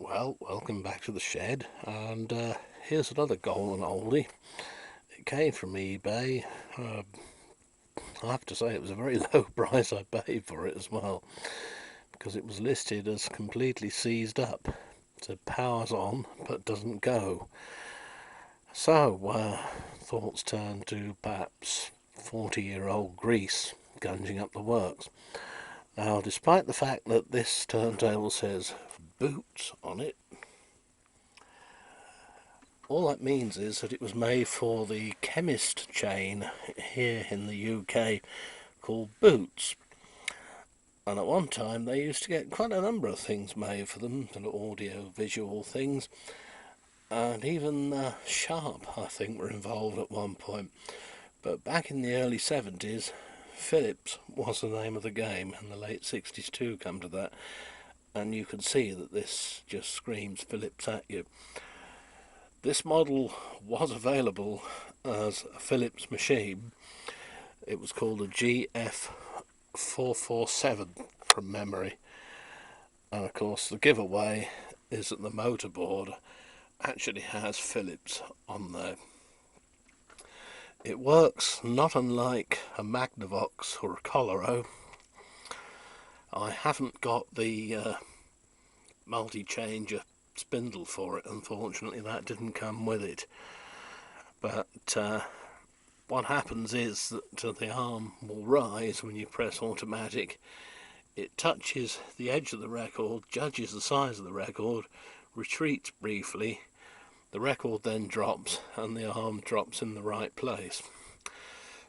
Well, welcome back to the shed, and here's another golden oldie. It came from eBay. I have to say it was a very low price I paid for it as well, because it was listed as completely seized up. So powers on but doesn't go. So thoughts turned to perhaps 40-year-old grease gunging up the works. Now, despite the fact that this turntable says boots on it, all that means is that it was made for the chemist chain here in the UK called Boots. And at one time they used to get quite a number of things made for them, sort of audio-visual things. And even Sharp, I think, were involved at one point. But back in the early 70s, Philips was the name of the game, and the late 60s too come to that. And you can see that this just screams Philips at you. This model was available as a Philips machine. It was called a GF447 from memory. And of course the giveaway is that the motorboard actually has Philips on there. It works not unlike a Magnavox or a Coloro. I haven't got the multi-changer spindle for it, unfortunately. That didn't come with it. But what happens is that the arm will rise when you press automatic. It touches the edge of the record, judges the size of the record, retreats briefly. The record then drops and the arm drops in the right place.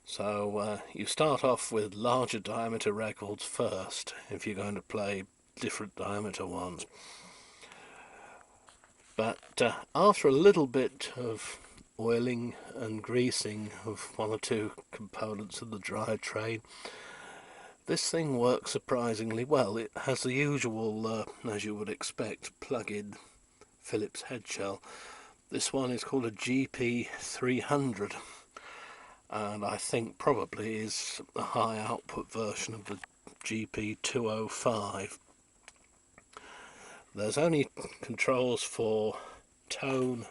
So you start off with larger diameter records first if you're going to play different diameter ones. But after a little bit of oiling and greasing of one or two components of the drivetrain, this thing works surprisingly well. It has the usual, as you would expect, plug-in Philips head shell. This one is called a GP300, and I think probably is a high output version of the GP205. There's only controls for tone,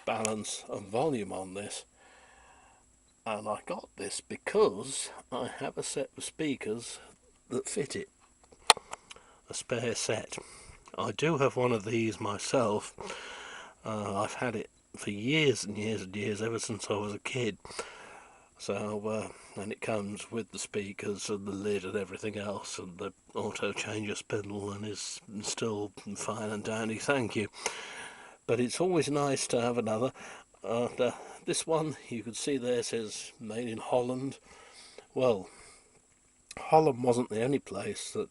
balance and volume on this, and I got this because I have a set of speakers that fit it, a spare set. I do have one of these myself. I've had it for years and years and years, ever since I was a kid. So, and it comes with the speakers and the lid and everything else, and the auto changer spindle, and is still fine and dandy, thank you. But it's always nice to have another. This one, you can see there, says made in Holland. Well, Holland wasn't the only place that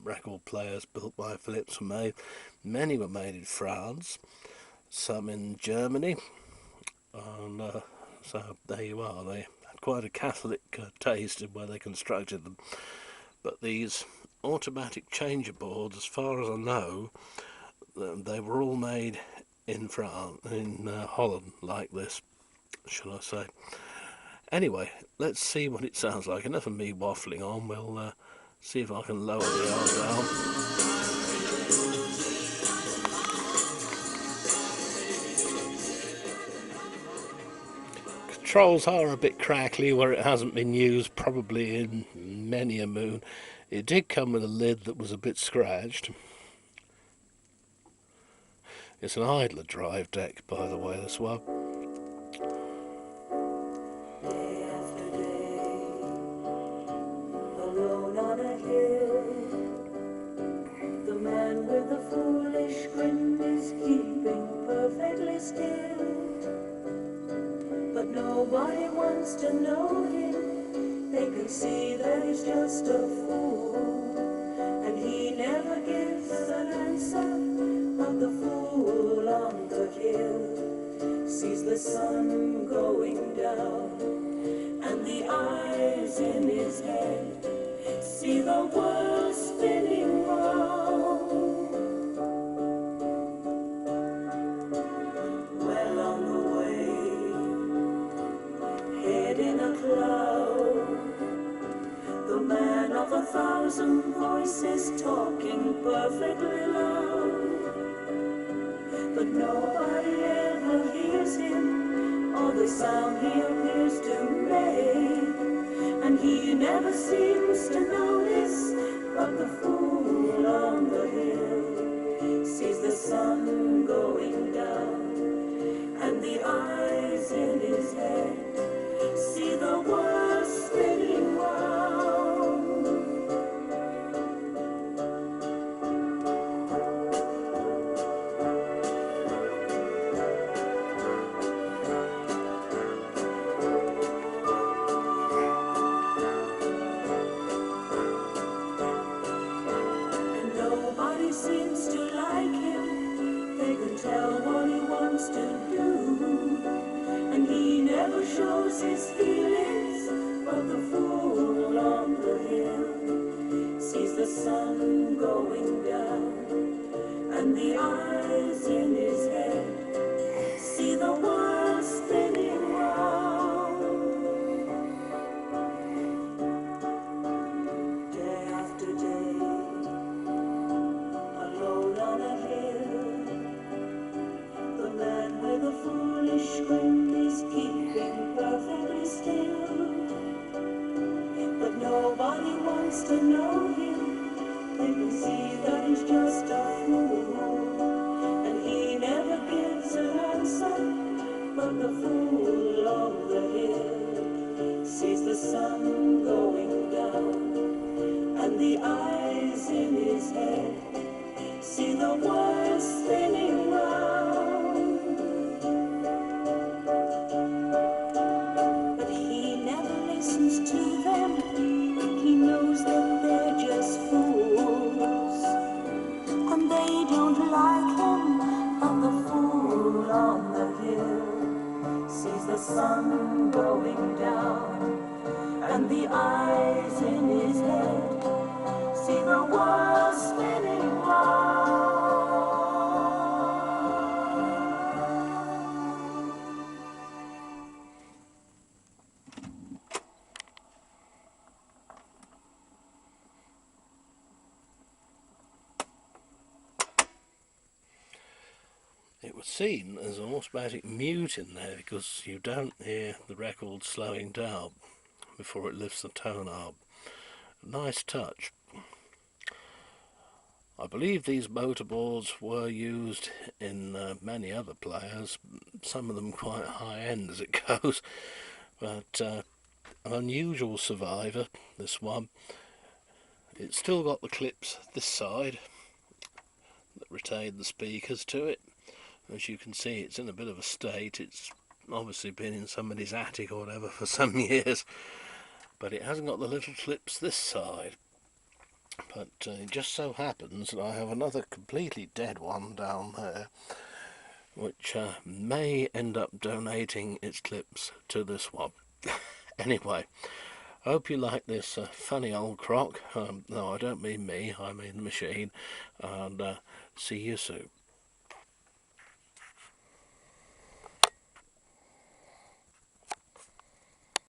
record players built by Philips were made. Many were made in France, some in Germany, and so there you are. They had quite a Catholic taste in where they constructed them. But these automatic changer boards, as far as I know, they were all made in France, in Holland, like this, shall I say. Anyway, let's see what it sounds like. Enough of me waffling on. We'll see if I can lower the arm down. Controls are a bit crackly where it hasn't been used probably in many a moon. It did come with a lid that was a bit scratched. It's an idler drive deck, by the way, this one. Day after day, alone on a hill, the man with the foolish grin is keeping perfectly still. But nobody wants to know him. They can see that he's just a fool, and he never gives an answer. But the fool on the hill sees the sun going down, and the eyes in his head see the world spinning round. Well on the way, head in a cloud, the man of 1,000 voices talking perfectly loud. Nobody ever hears him, or the sound he appears to make, and he never seems to notice. But the fool on the hill sees the sun going down, and the eyes in his head see the world spinning round. And nobody seems to like him. They can tell what he wants to do, and he never shows his feelings. But the fool on the hill sees the sun going down, and the eyes in his head see the world spinning round. Day after day, alone on a hill, the man with a foolish grin is keeping perfectly still. But nobody wants to know him. They can see that he's just a fool, and he never gives an answer. But the fool on the hill sees the sun going down, and the eyes in his head see the world spinning round. But he never listens to them. He knows that they're just fools, and they don't like him. But the fool on the hill sees the sun going down, and the eyes in his head see the world spinning round. It was seen as an automatic mute in there because you don't hear the record slowing down before it lifts the tone up. Nice touch. I believe these motorboards were used in many other players, some of them quite high-end as it goes, but an unusual survivor, this one. It's still got the clips this side that retain the speakers to it. As you can see, it's in a bit of a state. It's obviously been in somebody's attic or whatever for some years, but it hasn't got the little clips this side. But it just so happens that I have another completely dead one down there, which may end up donating its clips to this one. Anyway, I hope you like this funny old crock. No, I don't mean me, I mean the machine, and see you soon.